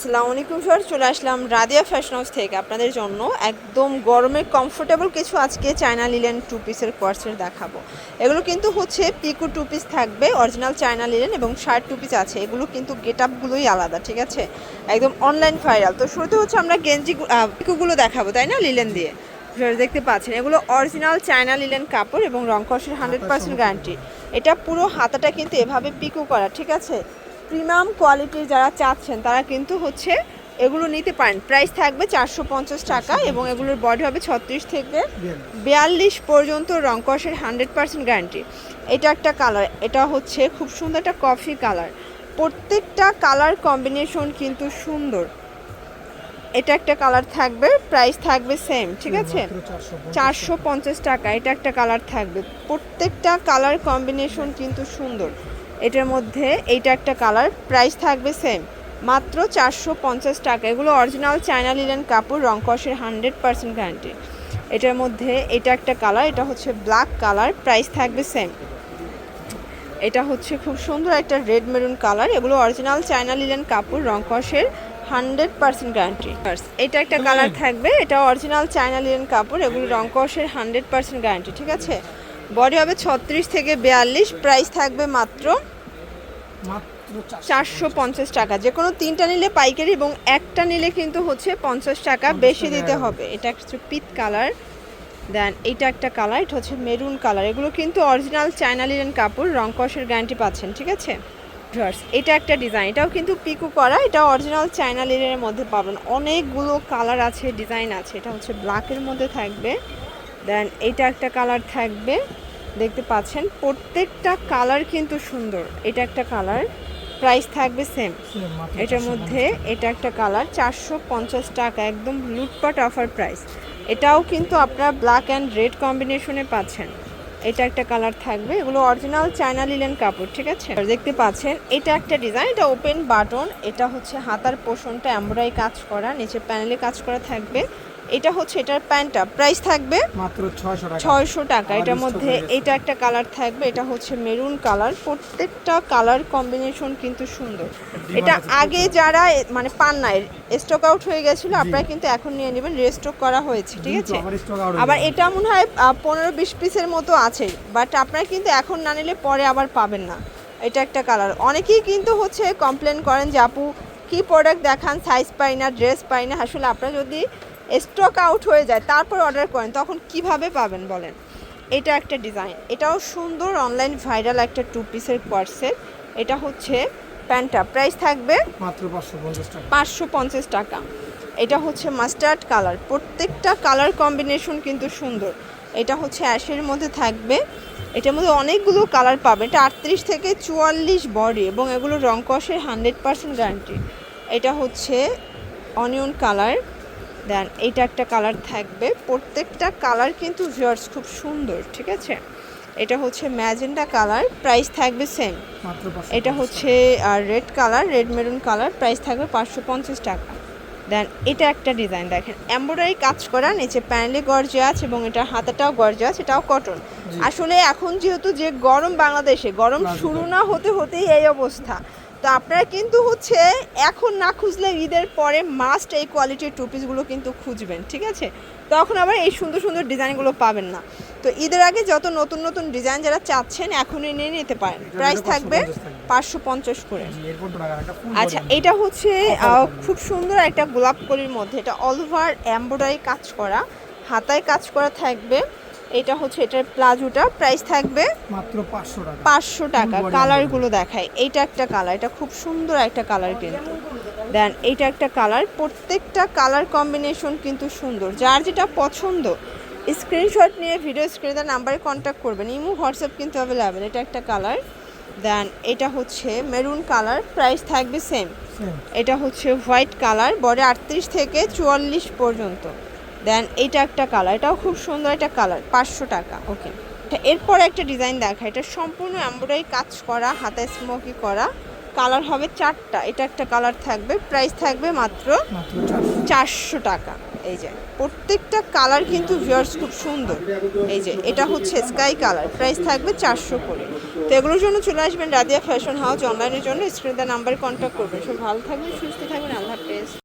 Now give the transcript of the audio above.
আসসালামু আলাইকুম স্যার, চলে আসলাম রাদিয়া ফ্যাশন হাউস থেকে আপনাদের জন্য একদম গরমে কমফোর্টেবল কিছু আজকে চায়না লিলেন টু পিসের কোয়ার্সের দেখাবো। এগুলো কিন্তু হচ্ছে পিকো টু পিস থাকবে, অরিজিনাল চায়না লিলেন এবং শার্ট টু পিস আছে। এগুলো কিন্তু গেট আপগুলোই আলাদা, ঠিক আছে, একদম অনলাইন ভাইরাল। তো শুরুতে হচ্ছে আমরা গেঞ্জি পিকোগুলো দেখাবো, তাই না, লিলেন দিয়ে। দেখতে পাচ্ছেন এগুলো অরিজিনাল চায়না লিলেন কাপড় এবং রং কষের 100% গ্যারান্টি। এটা পুরো হাতাটা কিন্তু এভাবে পিকো করা, ঠিক আছে। প্রিমিয়াম কোয়ালিটির যারা চাচ্ছেন তারা কিন্তু হচ্ছে এগুলো নিতে পারেন। প্রাইস থাকবে 450 টাকা এবং এগুলোর বডি হবে 36 থেকে 42 পর্যন্ত, রং কষের 100% গ্যারান্টি। এটা একটা কালার, এটা হচ্ছে খুব সুন্দর একটা কফি কালার। প্রত্যেকটা কালার কম্বিনেশন কিন্তু সুন্দর। এটা একটা কালার থাকবে, প্রাইস থাকবে সেম, ঠিক আছে, 450 টাকা। এটা একটা কালার থাকবে, প্রত্যেকটা কালার কম্বিনেশন কিন্তু সুন্দর। এটার মধ্যে এইটা একটা কালার, প্রাইস থাকবে সেম, মাত্র 450 টাকা। এগুলো অরিজিনাল চায়না লিলেন কাপড়, রং কষের 100% গ্যারান্টি। এটার মধ্যে এটা একটা কালার, এটা হচ্ছে ব্ল্যাক কালার, প্রাইস থাকবে সেম। এটা হচ্ছে খুব সুন্দর একটা রেড মেরুন কালার। এগুলো অরিজিনাল চায়না লিলেন কাপড়, রং কষের 100% গ্যারান্টি। এটা একটা কালার থাকবে, এটা অরিজিনাল চায়না লিলেন কাপড়, এগুলো রং কষের 100% গ্যারান্টি, ঠিক আছে। বডি হবে 36 থেকে 42, প্রাইস থাকবে মাত্র 450 টাকা। যে কোনো তিনটা নিলে পাইকারি এবং একটা নিলে কিন্তু হচ্ছে 50 টাকা বেশি দিতে হবে। এটা হচ্ছে পিট কালার, দেন এটা একটা কালার, এটা হচ্ছে মেরুন কালার। এগুলো কিন্তু অরিজিনাল চায়না লিলেন কাপড়, রং কষের গ্যারান্টি পাচ্ছেন, ঠিক আছে। এটা একটা ডিজাইন, এটাও কিন্তু পিকো করা, এটা অরিজিনাল চায়না লিলেনের মধ্যে পাবেন। অনেকগুলো কালার আছে, ডিজাইন আছে। এটা হচ্ছে ব্ল্যাকের মধ্যে থাকবে, দেন এইটা একটা কালার থাকবে, দেখতে পাচ্ছেন প্রত্যেকটা কালার কিন্তু সুন্দর। এটা একটা কালার, প্রাইস থাকবে সেম। এটার মধ্যে এটা একটা কালার, 450 টাকা, একদম লুটপাট অফার প্রাইস। এটাও কিন্তু আপনারা ব্ল্যাক অ্যান্ড রেড কম্বিনেশনে পাচ্ছেন। এটা একটা কালার থাকবে, এগুলো অরিজিনাল চায়না লিলেন কাপড়, ঠিক আছে। দেখতে পাচ্ছেন এটা একটা ডিজাইন, এটা ওপেন বাটন। এটা হচ্ছে হাতার পোর্শনটা এমব্রয়ডারি কাজ করা, নিচে প্যানেলে কাজ করা থাকবে। এটা হচ্ছে এটার প্যান্টটা, প্রাইস থাকবে মাত্র 600 টাকা। এটার মধ্যে এটা একটা কালার থাকবে, এটা হচ্ছে মেরুন কালার। প্রত্যেকটা কালার কম্বিনেশন কিন্তু সুন্দর। এটা আগে যারা মানে পান নাই, স্টক আউট হয়ে গেছিলো, আপনারা কিন্তু এখন নিয়ে নেবেন, রিস্টক করা হয়েছে, ঠিক আছে। আবার এটা মনে হয় 15-20 পিসের মতো আছে, বাট আপনারা কিন্তু এখন না নিলে পরে আবার পাবেন না। এটা একটা কালার। অনেকেই কিন্তু হচ্ছে কমপ্লেন করেন যে আপু কি প্রোডাক্ট দেখান, সাইজ পাই না, ড্রেস পাই না। আসলে আপনারা যদি স্টক আউট হয়ে যায় তারপর অর্ডার করেন তখন কিভাবে পাবেন বলেন। এটা একটা ডিজাইন, এটাও সুন্দর, অনলাইন ভাইরাল একটা টু পিসের কোয়ার্সের। এটা হচ্ছে প্যান্টটা, প্রাইস থাকবে মাত্র 550 টাকা। এটা হচ্ছে মাস্টার্ড কালার, প্রত্যেকটা কালার কম্বিনেশন কিন্তু সুন্দর। এটা হচ্ছে অ্যাশের মধ্যে থাকবে, এটার মধ্যে অনেকগুলো কালার পাবে। এটা 38 থেকে 44 বডি এবং এগুলো রং কষের 100% গ্যারান্টি। এটা হচ্ছে অনিয়ন কালার, দেন এইটা একটা কালার থাকবে। প্রত্যেকটা কালার কিন্তু ভিউয়ার্স খুব সুন্দর, ঠিক আছে। এটা হচ্ছে ম্যাজেন্ডা কালার, প্রাইস থাকবে সেম। এটা হচ্ছে red colour, red maroon colour, price থাকবে 550 টাকা। দেন এটা একটা ডিজাইন দেখেন, এমব্রয়ডারি কাজ করা, নিচে প্যানেলে গর্জিয়াস এবং এটা হাতাটাও গর্জিয়াস, এটাও কটন। আসলে এখন যেহেতু যে গরম, বাংলাদেশে গরম শুরু না হতে হতেই এই অবস্থা। তো আপনারা কিন্তু হচ্ছে এখন না খুঁজলে ঈদের পরে মাস্ট এই কোয়ালিটির টু পিসগুলো কিন্তু খুঁজবেন, ঠিক আছে। তখন আবার এই সুন্দর সুন্দর ডিজাইনগুলো পাবেন না। তো ঈদের আগে যত নতুন নতুন ডিজাইন যারা চাচ্ছেন এখনই নিয়ে নিতে পারেন। প্রাইস থাকবে 550 করে। আচ্ছা, এটা হচ্ছে খুব সুন্দর একটা গোলাপ কলির মধ্যে, এটা অল ওভার এমব্রয়ডারি কাজ করা, হাতায় কাজ করা থাকবে। এটা হচ্ছে এটার প্লাজোটা, প্রাইস থাকবে মাত্র 500 টাকা। কালারগুলো দেখায়, এইটা একটা কালার, এটা খুব সুন্দর একটা কালার কিন্তু। দেন এইটা একটা কালার, প্রত্যেকটা কালার কম্বিনেশন কিন্তু সুন্দর। যার যেটা পছন্দ স্ক্রিনশট নিয়ে ভিডিও স্ক্রিনে দেওয়া নাম্বারে কন্ট্যাক্ট করবেন, ইমো হোয়াটসঅ্যাপ কিন্তু অ্যাভেলেবেল। এটা একটা কালার, দেন এটা হচ্ছে মেরুন কালার, প্রাইস থাকবে সেম। এটা হচ্ছে হোয়াইট কালার, বডি 38 থেকে 44 পর্যন্ত। দেন এইটা একটা কালার, এটাও খুব সুন্দর একটা কালার, 500 টাকা। ওকে, এরপর একটা ডিজাইন দেখা, এটা সম্পূর্ণ এমব্রয়ডারি কাজ করা, হাতে স্মোকি করা, কালার হবে 4টা। এটা একটা কালার থাকবে, প্রাইস থাকবে মাত্র 400 টাকা। এই যে প্রত্যেকটা কালার কিন্তু ভিউয়ার্স খুব সুন্দর। এই যে এটা হচ্ছে স্কাই কালার, প্রাইস থাকবে 400 করে। তো এগুলোর জন্য চলে আসবেন রাদিয়া ফ্যাশন হাউস অনলাইনের জন্য, স্ক্রিনে দেওয়া নাম্বারে কন্ট্যাক্ট করবেন। সব ভালো থাকবেন, সুস্থ থাকবেন, আল্লাহ হাফেজ।